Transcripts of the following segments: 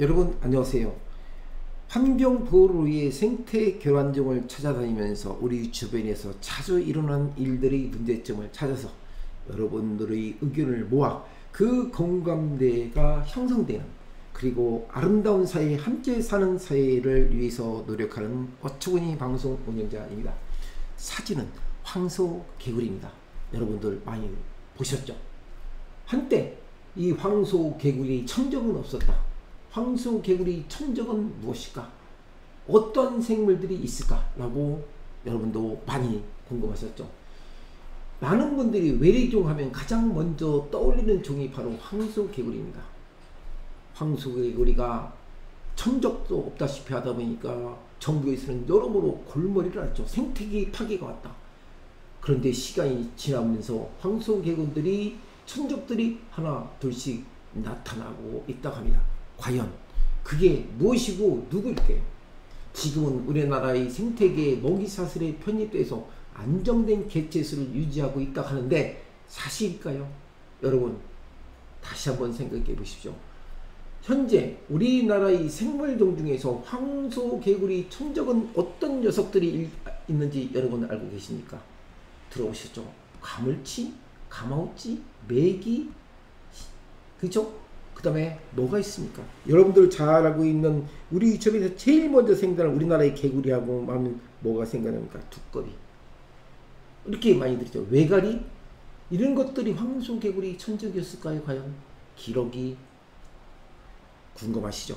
여러분 안녕하세요. 환경보호를 위해 생태 교란종을 찾아다니면서 우리 주변에서 자주 일어난 일들의 문제점을 찾아서 여러분들의 의견을 모아 그 공감대가 형성되는, 그리고 아름다운 사회, 함께 사는 사회를 위해서 노력하는 어처구니 방송 운영자입니다. 사진은 황소개구리입니다. 여러분들 많이 보셨죠? 한때 이 황소개구리 천적은 없었다. 황소개구리 천적은 무엇일까? 어떤 생물들이 있을까? 라고 여러분도 많이 궁금하셨죠? 많은 분들이 외래종 하면 가장 먼저 떠올리는 종이 바로 황소개구리입니다. 황소개구리가 천적도 없다시피 하다 보니까 정부에서는 여러모로 골머리를 앓죠. 생태계 파괴가 왔다. 그런데 시간이 지나면서 황소개구리들이, 천적들이 하나 둘씩 나타나고 있다고 합니다. 과연 그게 무엇이고 누구일까요? 지금은 우리나라의 생태계의 먹이사슬에 편입돼서 안정된 개체수를 유지하고 있다 하는데 사실일까요? 여러분 다시 한번 생각해 보십시오. 현재 우리나라의 생물종 중에서 황소개구리, 천적은 어떤 녀석들이 있는지 여러분 알고 계십니까? 들어보셨죠? 가물치, 가마우치, 메기, 그죠? 그 다음에 뭐가 있습니까? 여러분들 잘 알고 있는 우리 주변에서 제일 먼저 생각하는 우리나라의 개구리하고 하면 뭐가 생각납니까? 두꺼비. 이렇게 많이 들죠. 외가리? 이런 것들이 황소개구리, 천적이었을까요? 과연? 기러기. 궁금하시죠?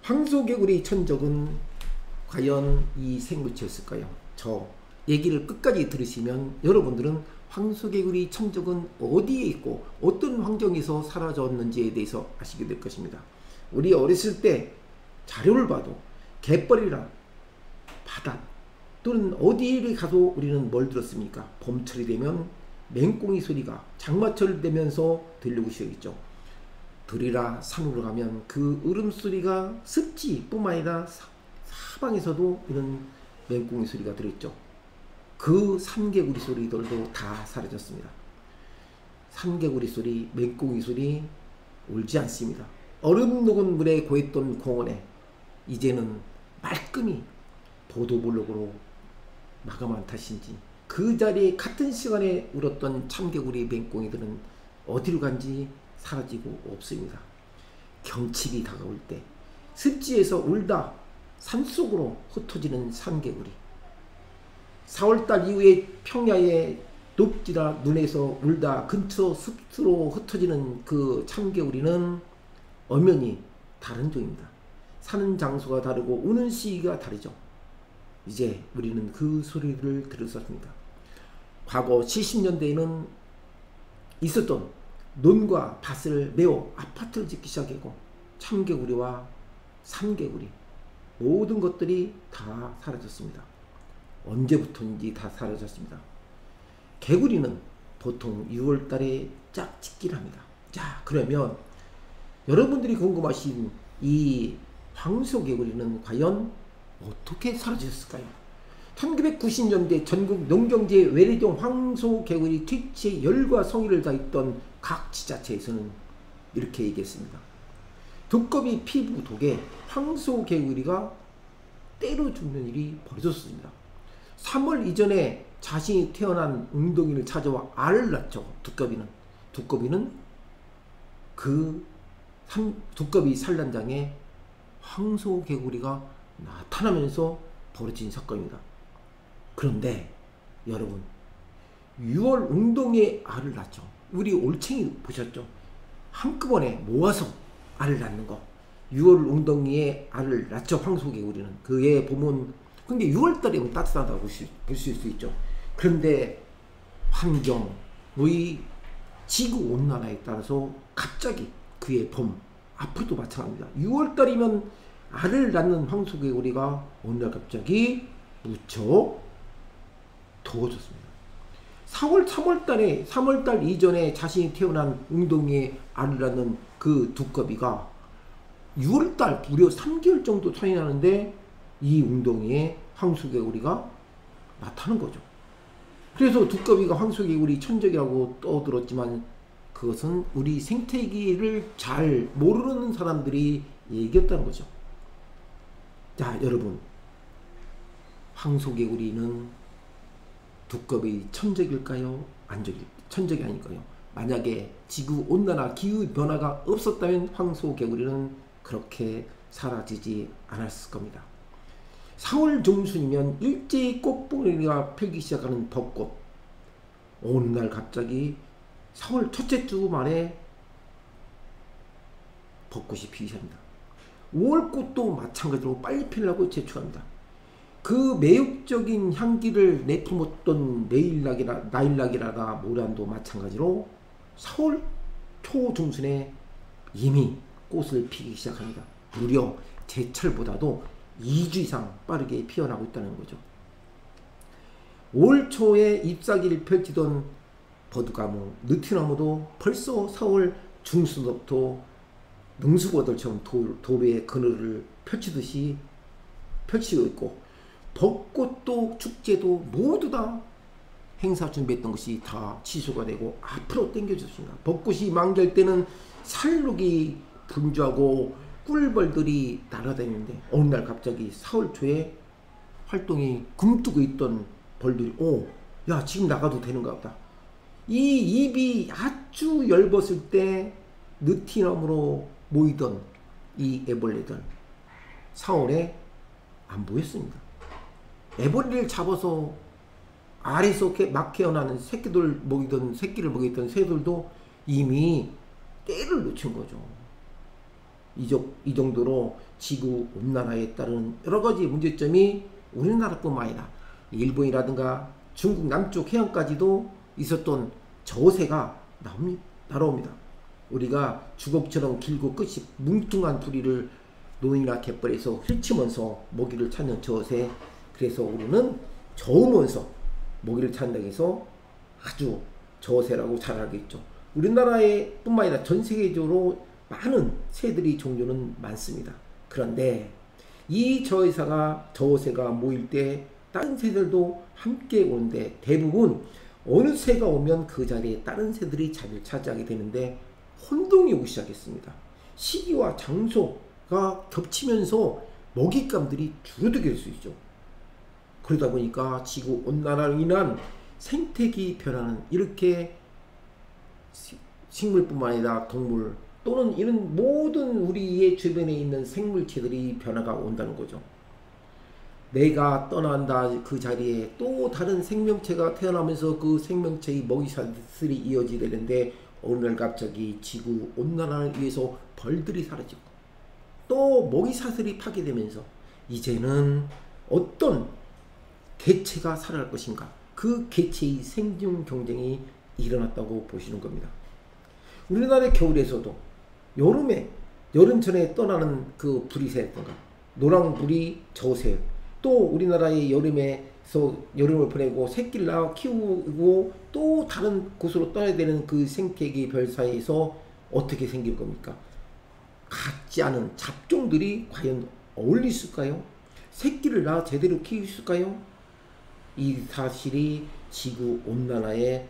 황소개구리, 천적은 과연 이 생물체였을까요? 저 얘기를 끝까지 들으시면 여러분들은 황소개구리, 천적은 어디에 있고 어떤 환경에서 사라졌는지에 대해서 아시게 될 것입니다. 우리 어렸을 때 자료를 봐도 갯벌이나 바다 또는 어디를 가도 우리는 뭘 들었습니까? 봄철이 되면 맹꽁이 소리가 장마철 되면서 들리고 시작했죠. 들이라 산으로 가면 그 울음소리가 습지뿐만 아니라 사방에서도 이런 맹꽁이 소리가 들었죠. 그 산개구리 소리들도 다 사라졌습니다. 산개구리 소리, 맹꽁이 소리 울지 않습니다. 얼음 녹은 물에 고였던 공원에 이제는 말끔히 보도블록으로 마감한 탓인지 그 자리에 같은 시간에 울었던 참개구리, 맹꽁이들은 어디로 간지 사라지고 없습니다. 경칩이 다가올 때 습지에서 울다 산속으로 흩어지는 산개구리, 4월달 이후에 평야에 녹지라 눈에서 울다 근처 숲으로 흩어지는 그 참개구리는 엄연히 다른 종입니다. 사는 장소가 다르고 우는 시기가 다르죠. 이제 우리는 그 소리를 들었습니다. 과거 70년대에는 있었던 논과 밭을 메워 아파트를 짓기 시작했고 참개구리와 산개구리 모든 것들이 다 사라졌습니다. 언제부터인지 다 사라졌습니다. 개구리는 보통 6월달에 짝짓기를 합니다. 자, 그러면 여러분들이 궁금하신 이 황소개구리는 과연 어떻게 사라졌을까요? 1990년대 전국 농경지의 외래종 황소개구리 퇴치에 열과 성의를 다했던 각 지자체에서는 이렇게 얘기했습니다. 두꺼비 피부 독에 황소개구리가 때려 죽는 일이 벌어졌습니다. 3월 이전에 자신이 태어난 웅덩이를 찾아와 알을 낳죠. 두꺼비는 그 두꺼비 산란장에 황소개구리가 나타나면서 벌어진 사건입니다. 그런데 여러분 6월 웅덩이에 알을 낳죠. 우리 올챙이 보셨죠? 한꺼번에 모아서 알을 낳는 거. 6월 웅덩이에 알을 낳죠. 황소개구리는. 그에 보면 근데 6월달이면 따뜻하다고 보실 수 있죠. 그런데 환경의 지구온난화에 따라서 갑자기 그의 봄, 앞으로도 마찬가지입니다. 6월달이면 알을 낳는 황소개구리가 어느 날 갑자기 무척 더워졌습니다. 3월달 이전에 자신이 태어난 웅덩이에 알을 낳는 그 두꺼비가 6월달 무려 3개월 정도 차이 나는데 이 웅덩이에 황소개구리가 나타나는 거죠. 그래서 두꺼비가 황소개구리 천적이라고 떠들었지만 그것은 우리 생태계를 잘 모르는 사람들이 얘기였다는 거죠. 자, 여러분, 황소개구리는 두꺼비 천적일까요? 천적이 아닐까요? 만약에 지구온난화 기후변화가 없었다면 황소개구리는 그렇게 사라지지 않았을 겁니다. 4월 중순이면 일제히 꽃봉오리가 펴기 시작하는 벚꽃. 어느 날 갑자기 4월 첫째 주 만에 벚꽃이 피기 시작합니다. 5월꽃도 마찬가지로 빨리 피려고 제출합니다. 그 매혹적인 향기를 내뿜었던 나일락이라다 모란도 마찬가지로 4월 초중순에 이미 꽃을 피기 시작합니다. 무려 제철보다도 2주 이상 빠르게 피어나고 있다는 거죠. 5월 초에 잎사귀를 펼치던 버드나무, 느티나무도 벌써 4월 중순부터 능수거들처럼 도로에 그늘을 펼치듯이 펼치고 있고, 벚꽃도 축제도 모두 다 행사 준비했던 것이 다 취소가 되고 앞으로 당겨졌습니다. 벚꽃이 만개할 때는 살록이 분주하고 꿀벌들이 날아다니는데 어느 날 갑자기 4월 초에 활동이 굼뜨고 있던 벌들이 야, 지금 나가도 되는가 보다. 이 잎이 아주 엷었을 때 느티나무로 모이던 이 애벌레들 4월에 안 보였습니다. 애벌레를 잡아서 알에서 막 깨어나는 새끼를 먹이던 새들도 이미 때를 놓친 거죠. 이 정도로 지구 온난화에 따른 여러 가지 문제점이 우리나라뿐만 아니라 일본이라든가 중국 남쪽 해안까지도 있었던 저새가 날아옵니다. 우리가 주걱처럼 길고 끝이 뭉퉁한 부리를 노인이나 갯벌에서 훑치면서 먹이를 찾는 저새, 그래서 우리는 저으면서 먹이를 찾는다고 해서 아주 저새라고 잘 알겠죠. 우리나라에 뿐만 아니라 전 세계적으로 많은 새들이 종류는 많습니다. 그런데 이 저새가 모일 때 다른 새들도 함께 오는데 대부분 어느 새가 오면 그 자리에 다른 새들이 자리를 차지하게 되는데 혼동이 오기 시작했습니다. 시기와 장소가 겹치면서 먹잇감들이 줄어들게 될 수 있죠. 그러다 보니까 지구 온난화로 인한 생태계 변화는 이렇게 식물뿐만 아니라 동물 또는 이런 모든 우리의 주변에 있는 생물체들이 변화가 온다는 거죠. 내가 떠난다 그 자리에 또 다른 생명체가 태어나면서 그 생명체의 먹이사슬이 이어지게 되는데 어느 날 갑자기 지구 온난화를 위해서 벌들이 사라지고 또 먹이사슬이 파괴되면서 이제는 어떤 개체가 살아날 것인가, 그 개체의 생존 경쟁이 일어났다고 보시는 겁니다. 우리나라의 겨울에서도 여름철에 떠나는 그 부리새라든가 노랑부리 저새, 또 우리나라의 여름을 보내고 새끼를 낳아 키우고 또 다른 곳으로 떠나야 되는 그 생태계 별 사이에서 어떻게 생길 겁니까? 같지 않은 잡종들이 과연 어울릴 수 있을까요? 새끼를 낳아 제대로 키울 수 있을까요? 이 사실이 지구 온난화에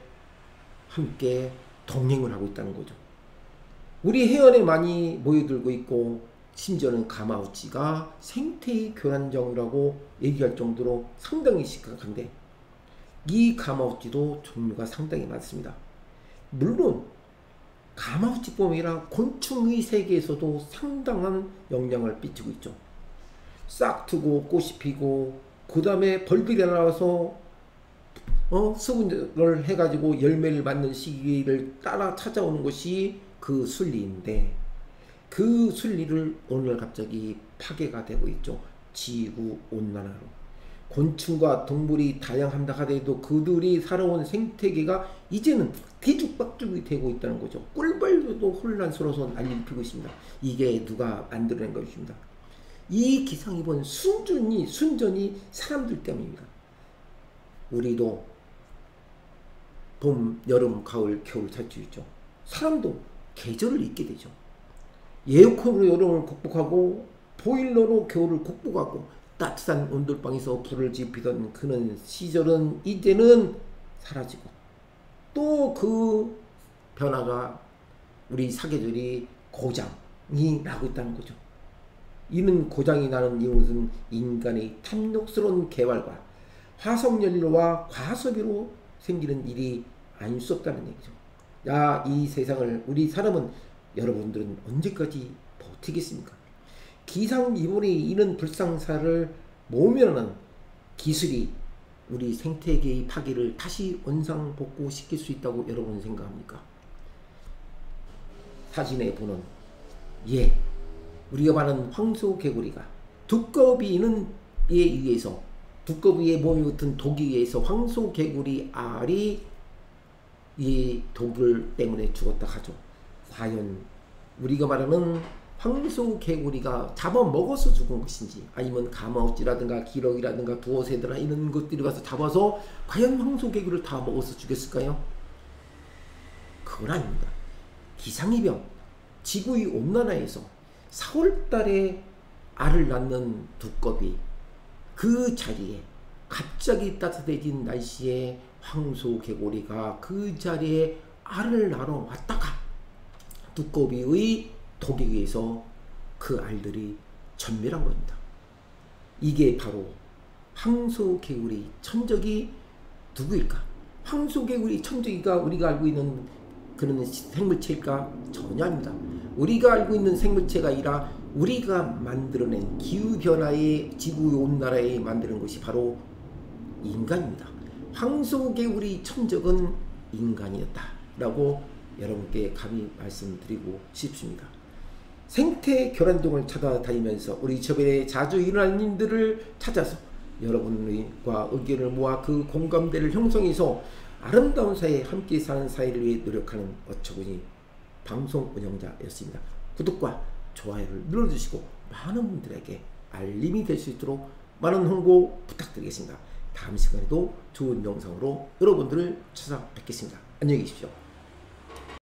함께 동행을 하고 있다는 거죠. 우리 해안에 많이 모여들고 있고 심지어는 가마우치가 생태의 교란종이라고 얘기할 정도로 상당히 심각한데 이 가마우치도 종류가 상당히 많습니다. 물론 가마우치뿐만 아니라 곤충의 세계에서도 상당한 영향을 끼치고 있죠. 싹트고 꽃이 피고 그 다음에 벌들이 나와서 수분을 해가지고 열매를 맞는 시기를 따라 찾아오는 것이 그 순리인데 그 순리를 오늘 갑자기 파괴가 되고 있죠. 지구 온난화로. 곤충과 동물이 다양한다 하더라도 그들이 살아온 생태계가 이제는 뒤죽박죽이 되고 있다는 거죠. 꿀벌도 혼란스러워서 난리를 피고 있습니다. 이게 누가 만들어낸 것입니다. 이 기상이번 순전히 사람들 때문입니다. 우리도 봄, 여름, 가을, 겨울 잘 수 있죠. 사람도 계절을 잊게 되죠. 에어컨으로 여름을 극복하고 보일러로 겨울을 극복하고 따뜻한 온돌방에서 불을 지피던 그런 시절은 이제는 사라지고 또 그 변화가 우리 사계절이 고장이 나고 있다는 거죠. 이는 고장이 나는 이유는 인간의 탐욕스러운 개발과 화석연료와 과소비로 생기는 일이 아닐 수 없다는 얘기죠. 야, 이 세상을 우리 사람은, 여러분들은 언제까지 버티겠습니까? 기상이변이 이런 불상사를 모면하는 기술이 우리 생태계의 파괴를 다시 원상복구시킬 수 있다고 여러분 생각합니까? 사진에 보는 우리가 말하는 황소개구리가 두꺼비에 의해서, 두꺼비의 몸이 붙은 독에 의해서 황소개구리 알이 이 독을 때문에 죽었다 하죠. 과연 우리가 말하는 황소개구리가 잡아먹어서 죽은 것인지, 아니면 가마우찌라든가 기러기라든가 두어새들아 이런 것들이 가서 잡아서 과연 황소개구리를 다 먹어서 죽였을까요? 그건 아닙니다. 기상이변, 지구의 온난화에서 4월달에 알을 낳는 두꺼비, 그 자리에 갑자기 따뜻해진 날씨에 황소개구리가 그 자리에 알을 낳으러 왔다가 두꺼비의 독에 의해서 그 알들이 전멸한 겁니다. 이게 바로 황소개구리 천적이 누구일까? 황소개구리 천적이가 우리가 알고 있는 그런 생물체일까? 전혀 아닙니다. 우리가 알고 있는 생물체가 아니라 우리가 만들어낸 기후변화의 지구온난화에 만드는 것이 바로 인간입니다. 황소개구리 천적은 인간이었다라고 여러분께 감히 말씀드리고 싶습니다. 생태 교란동을 찾아다니면서 우리 주변에 자주 일어나는 일들을 찾아서 여러분과 의견을 모아 그 공감대를 형성해서 아름다운 사회, 함께 사는 사회를 위해 노력하는 어처구니 방송 운영자였습니다. 구독과 좋아요를 눌러주시고 많은 분들에게 알림이 될 수 있도록 많은 홍보 부탁드리겠습니다. 다음 시간에도 좋은 영상으로 여러분들을 찾아뵙겠습니다. 안녕히 계십시오.